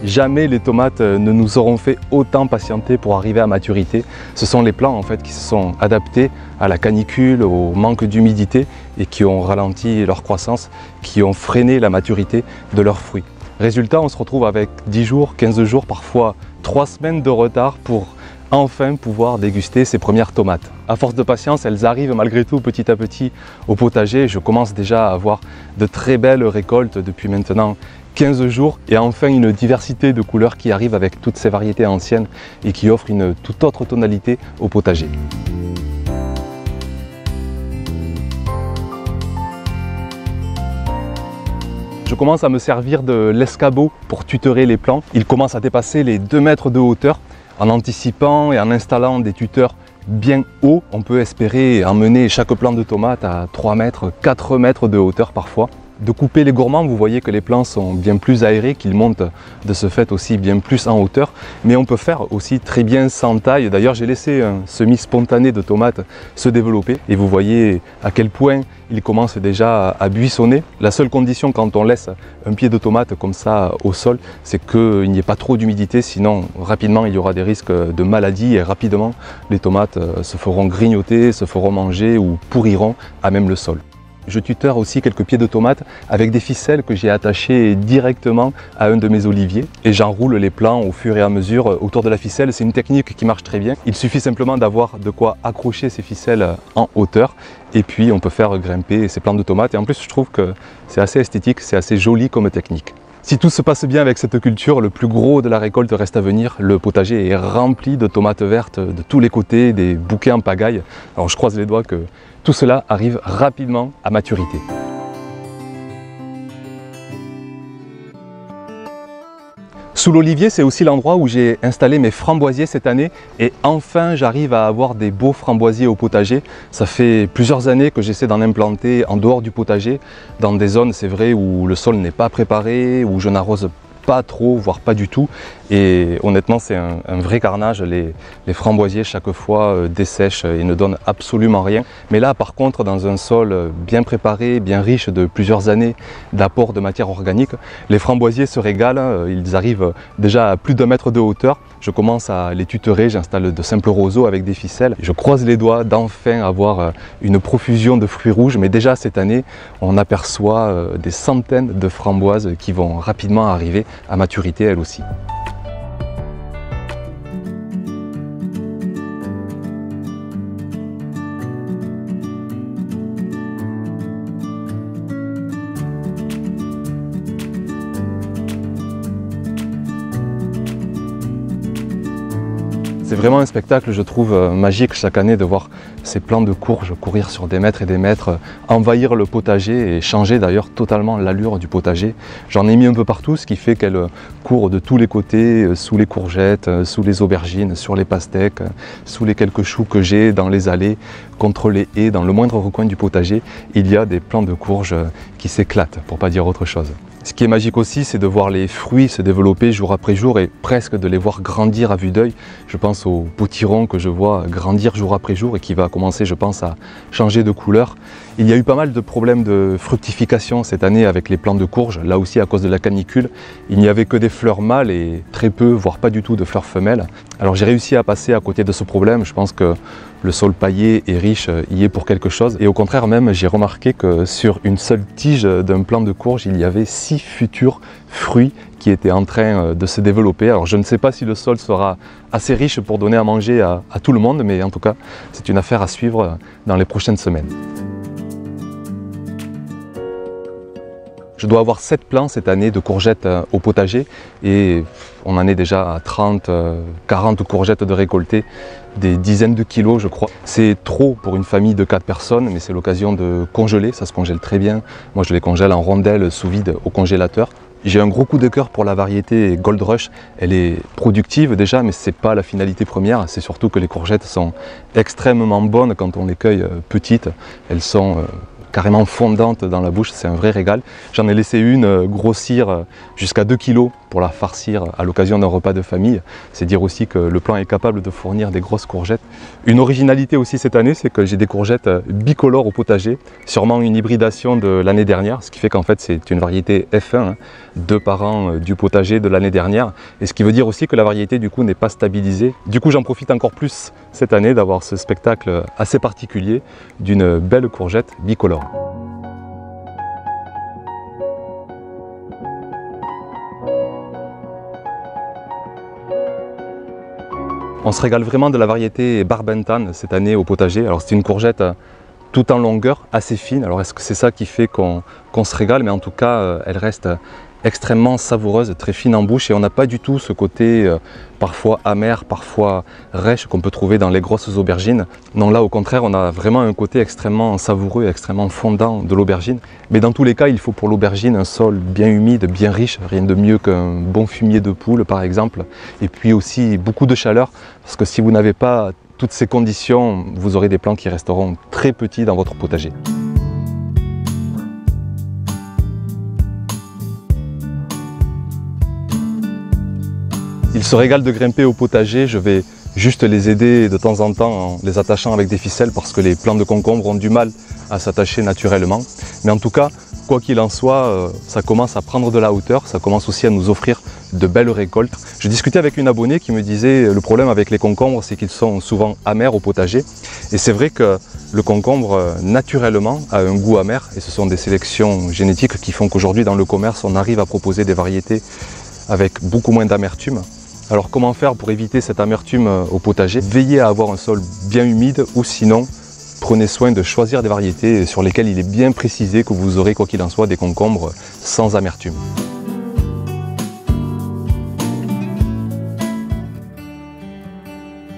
Jamais les tomates ne nous auront fait autant patienter pour arriver à maturité. Ce sont les plants en fait qui se sont adaptés à la canicule, au manque d'humidité et qui ont ralenti leur croissance, qui ont freiné la maturité de leurs fruits. Résultat, on se retrouve avec 10 jours, 15 jours, parfois 3 semaines de retard pour enfin pouvoir déguster ces premières tomates. À force de patience, elles arrivent malgré tout petit à petit au potager. Je commence déjà à avoir de très belles récoltes depuis maintenant 15 jours et enfin une diversité de couleurs qui arrive avec toutes ces variétés anciennes et qui offre une toute autre tonalité au potager. Je commence à me servir de l'escabeau pour tutorer les plants. Ils commencent à dépasser les 2 mètres de hauteur. En anticipant et en installant des tuteurs bien hauts, on peut espérer emmener chaque plant de tomate à 3 mètres, 4 mètres de hauteur parfois. De couper les gourmands, vous voyez que les plants sont bien plus aérés, qu'ils montent de ce fait aussi bien plus en hauteur. Mais on peut faire aussi très bien sans taille. D'ailleurs, j'ai laissé un semis spontané de tomates se développer et vous voyez à quel point il commence déjà à buissonner. La seule condition quand on laisse un pied de tomate comme ça au sol, c'est qu'il n'y ait pas trop d'humidité, sinon rapidement il y aura des risques de maladie et rapidement les tomates se feront grignoter, se feront manger ou pourriront à même le sol. Je tuteur aussi quelques pieds de tomates avec des ficelles que j'ai attachées directement à un de mes oliviers et j'enroule les plants au fur et à mesure autour de la ficelle. C'est une technique qui marche très bien. Il suffit simplement d'avoir de quoi accrocher ces ficelles en hauteur et puis on peut faire grimper ces plants de tomates et en plus je trouve que c'est assez esthétique, c'est assez joli comme technique. Si tout se passe bien avec cette culture, le plus gros de la récolte reste à venir. Le potager est rempli de tomates vertes de tous les côtés, des bouquets en pagaille. Alors je croise les doigts que tout cela arrive rapidement à maturité. Sous l'olivier, c'est aussi l'endroit où j'ai installé mes framboisiers cette année et enfin j'arrive à avoir des beaux framboisiers au potager. Ça fait plusieurs années que j'essaie d'en implanter en dehors du potager, dans des zones, c'est vrai, où le sol n'est pas préparé, où je n'arrose pas trop, voire pas du tout. Et honnêtement, c'est un vrai carnage. Les framboisiers, chaque fois, dessèchent et ne donnent absolument rien. Mais là, par contre, dans un sol bien préparé, bien riche de plusieurs années d'apport de matière organique, les framboisiers se régalent. Ils arrivent déjà à plus d'1 mètre de hauteur. Je commence à les tutorer, j'installe de simples roseaux avec des ficelles. Je croise les doigts d'enfin avoir une profusion de fruits rouges. Mais déjà cette année, on aperçoit des centaines de framboises qui vont rapidement arriver à maturité elles aussi. C'est vraiment un spectacle, je trouve, magique chaque année de voir ces plants de courges courir sur des mètres et des mètres, envahir le potager et changer d'ailleurs totalement l'allure du potager. J'en ai mis un peu partout, ce qui fait qu'elles courent de tous les côtés, sous les courgettes, sous les aubergines, sur les pastèques, sous les quelques choux que j'ai dans les allées, contre les haies, dans le moindre recoin du potager, il y a des plants de courges qui s'éclatent, pour pas dire autre chose. Ce qui est magique aussi, c'est de voir les fruits se développer jour après jour et presque de les voir grandir à vue d'œil. Je pense au potiron que je vois grandir jour après jour et qui va commencer, je pense, à changer de couleur. Il y a eu pas mal de problèmes de fructification cette année avec les plants de courge, là aussi à cause de la canicule. Il n'y avait que des fleurs mâles et très peu, voire pas du tout de fleurs femelles. Alors j'ai réussi à passer à côté de ce problème. Je pense que le sol paillé et riche y est pour quelque chose. Et au contraire même, j'ai remarqué que sur une seule tige d'un plant de courge, il y avait 6 futurs fruits qui étaient en train de se développer. Alors je ne sais pas si le sol sera assez riche pour donner à manger à tout le monde, mais en tout cas, c'est une affaire à suivre dans les prochaines semaines. Je dois avoir 7 plants cette année de courgettes au potager et on en est déjà à 30, 40 courgettes de récoltées, des dizaines de kilos je crois. C'est trop pour une famille de 4 personnes, mais c'est l'occasion de congeler, ça se congèle très bien. Moi je les congèle en rondelles sous vide au congélateur. J'ai un gros coup de cœur pour la variété Gold Rush. Elle est productive déjà, mais ce n'est pas la finalité première. C'est surtout que les courgettes sont extrêmement bonnes quand on les cueille petites. Elles sont carrément fondantes dans la bouche, c'est un vrai régal. J'en ai laissé une grossir jusqu'à 2 kg pour la farcir à l'occasion d'un repas de famille. C'est dire aussi que le plant est capable de fournir des grosses courgettes. Une originalité aussi cette année, c'est que j'ai des courgettes bicolores au potager, sûrement une hybridation de l'année dernière, ce qui fait qu'en fait c'est une variété F1, 2 parents du potager de l'année dernière, et ce qui veut dire aussi que la variété du coup n'est pas stabilisée. Du coup j'en profite encore plus cette année d'avoir ce spectacle assez particulier d'une belle courgette bicolore. On se régale vraiment de la variété Barbentane cette année au potager. Alors c'est une courgette tout en longueur, assez fine. Alors est-ce que c'est ça qui fait qu'on se régale? Mais en tout cas, elle reste extrêmement savoureuse, très fine en bouche, et on n'a pas du tout ce côté parfois amer, parfois rêche qu'on peut trouver dans les grosses aubergines. Non, là au contraire, on a vraiment un côté extrêmement savoureux, extrêmement fondant de l'aubergine. Mais dans tous les cas, il faut pour l'aubergine un sol bien humide, bien riche, rien de mieux qu'un bon fumier de poule par exemple, et puis aussi beaucoup de chaleur, parce que si vous n'avez pas toutes ces conditions, vous aurez des plants qui resteront très petits dans votre potager. Ils se régalent de grimper au potager, je vais juste les aider de temps en temps en les attachant avec des ficelles parce que les plants de concombre ont du mal à s'attacher naturellement. Mais en tout cas, quoi qu'il en soit, ça commence à prendre de la hauteur, ça commence aussi à nous offrir de belles récoltes. Je discutais avec une abonnée qui me disait le problème avec les concombres, c'est qu'ils sont souvent amers au potager. Et c'est vrai que le concombre, naturellement, a un goût amer, et ce sont des sélections génétiques qui font qu'aujourd'hui dans le commerce, on arrive à proposer des variétés avec beaucoup moins d'amertume. Alors comment faire pour éviter cette amertume au potager? Veillez à avoir un sol bien humide, ou sinon prenez soin de choisir des variétés sur lesquelles il est bien précisé que vous aurez quoi qu'il en soit des concombres sans amertume.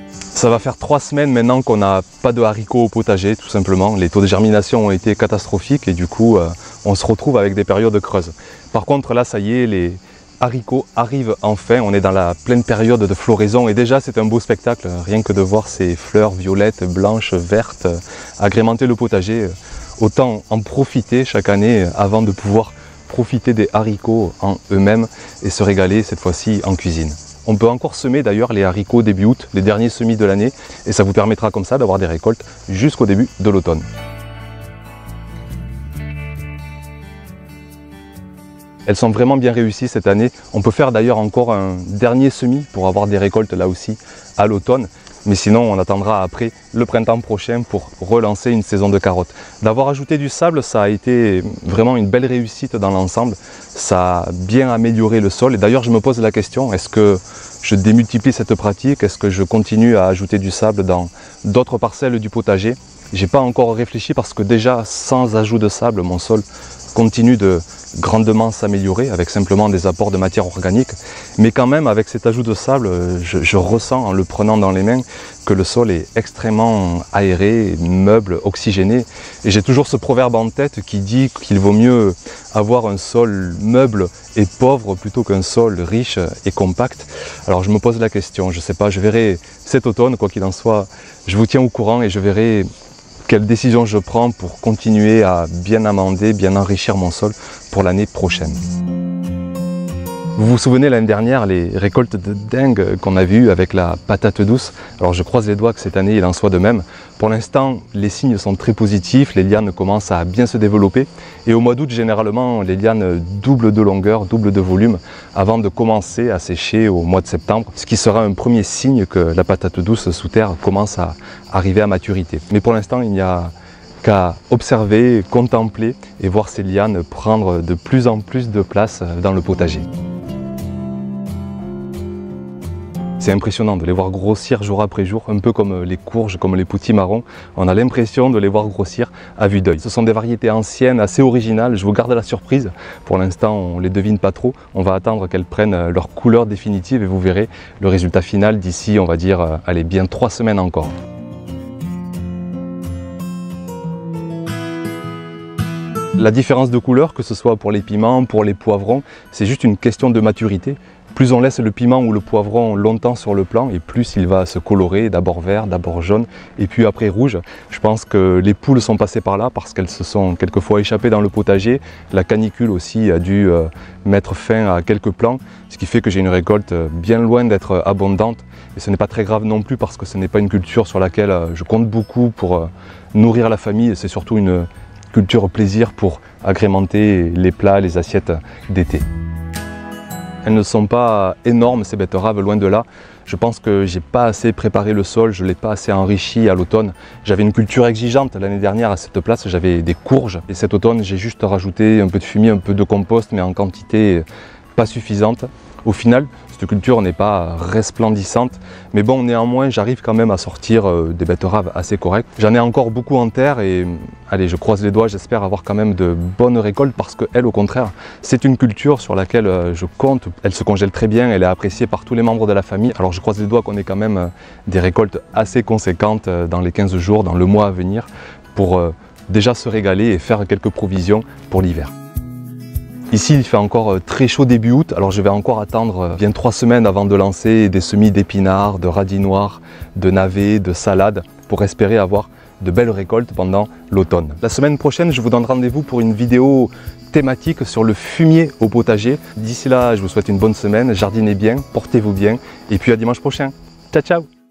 Ça va faire 3 semaines maintenant qu'on n'a pas de haricots au potager, tout simplement. Les taux de germination ont été catastrophiques et du coup on se retrouve avec des périodes creuses. Par contre là ça y est, les haricots arrivent enfin, on est dans la pleine période de floraison et déjà c'est un beau spectacle, rien que de voir ces fleurs violettes, blanches, vertes agrémenter le potager. Autant en profiter chaque année avant de pouvoir profiter des haricots en eux-mêmes et se régaler cette fois-ci en cuisine. On peut encore semer d'ailleurs les haricots début août, les derniers semis de l'année, et ça vous permettra comme ça d'avoir des récoltes jusqu'au début de l'automne. Elles sont vraiment bien réussies cette année. On peut faire d'ailleurs encore un dernier semis pour avoir des récoltes là aussi à l'automne. Mais sinon, on attendra après le printemps prochain pour relancer une saison de carottes. D'avoir ajouté du sable, ça a été vraiment une belle réussite dans l'ensemble. Ça a bien amélioré le sol. Et d'ailleurs, je me pose la question, est-ce que je démultiplie cette pratique? Est-ce que je continue à ajouter du sable dans d'autres parcelles du potager? J'ai pas encore réfléchi parce que déjà, sans ajout de sable, mon sol continue de grandement s'améliorer avec simplement des apports de matière organique. Mais quand même, avec cet ajout de sable, je ressens en le prenant dans les mains que le sol est extrêmement aéré, meuble, oxygéné. Et j'ai toujours ce proverbe en tête qui dit qu'il vaut mieux avoir un sol meuble et pauvre plutôt qu'un sol riche et compact. Alors je me pose la question, je ne sais pas, je verrai cet automne, quoi qu'il en soit, je vous tiens au courant et je verrai quelle décision je prends pour continuer à bien amender, bien enrichir mon sol pour l'année prochaine. Vous vous souvenez l'année dernière les récoltes de dingue qu'on avait eues avec la patate douce? Alors je croise les doigts que cette année il en soit de même. Pour l'instant les signes sont très positifs, les lianes commencent à bien se développer et au mois d'août généralement les lianes doublent de longueur, doublent de volume avant de commencer à sécher au mois de septembre, ce qui sera un premier signe que la patate douce sous terre commence à arriver à maturité. Mais pour l'instant il n'y a qu'à observer, contempler et voir ces lianes prendre de plus en plus de place dans le potager. C'est impressionnant de les voir grossir jour après jour, un peu comme les courges, comme les potimarrons. On a l'impression de les voir grossir à vue d'œil. Ce sont des variétés anciennes, assez originales. Je vous garde la surprise. Pour l'instant, on ne les devine pas trop. On va attendre qu'elles prennent leur couleur définitive et vous verrez le résultat final d'ici, on va dire, allez, bien 3 semaines encore. La différence de couleur, que ce soit pour les piments, pour les poivrons, c'est juste une question de maturité. Plus on laisse le piment ou le poivron longtemps sur le plant et plus il va se colorer, d'abord vert, d'abord jaune et puis après rouge. Je pense que les poules sont passées par là parce qu'elles se sont quelquefois échappées dans le potager. La canicule aussi a dû mettre fin à quelques plants, ce qui fait que j'ai une récolte bien loin d'être abondante. Et ce n'est pas très grave non plus parce que ce n'est pas une culture sur laquelle je compte beaucoup pour nourrir la famille. C'est surtout une culture plaisir pour agrémenter les plats, les assiettes d'été. Elles ne sont pas énormes ces betteraves, loin de là. Je pense que j'ai pas assez préparé le sol, je ne l'ai pas assez enrichi à l'automne. J'avais une culture exigeante l'année dernière à cette place, j'avais des courges. Et cet automne, j'ai juste rajouté un peu de fumier, un peu de compost, mais en quantité pas suffisante. Au final, cette culture n'est pas resplendissante, mais bon, néanmoins, j'arrive quand même à sortir des betteraves assez correctes. J'en ai encore beaucoup en terre et allez, je croise les doigts, j'espère avoir quand même de bonnes récoltes parce qu'elle, au contraire, c'est une culture sur laquelle je compte. Elle se congèle très bien, elle est appréciée par tous les membres de la famille. Alors je croise les doigts qu'on ait quand même des récoltes assez conséquentes dans les 15 jours, dans le mois à venir, pour déjà se régaler et faire quelques provisions pour l'hiver. Ici, il fait encore très chaud début août, alors je vais encore attendre bien 3 semaines avant de lancer des semis d'épinards, de radis noirs, de navets, de salades, pour espérer avoir de belles récoltes pendant l'automne. La semaine prochaine, je vous donne rendez-vous pour une vidéo thématique sur le fumier au potager. D'ici là, je vous souhaite une bonne semaine, jardinez bien, portez-vous bien, et puis à dimanche prochain. Ciao, ciao!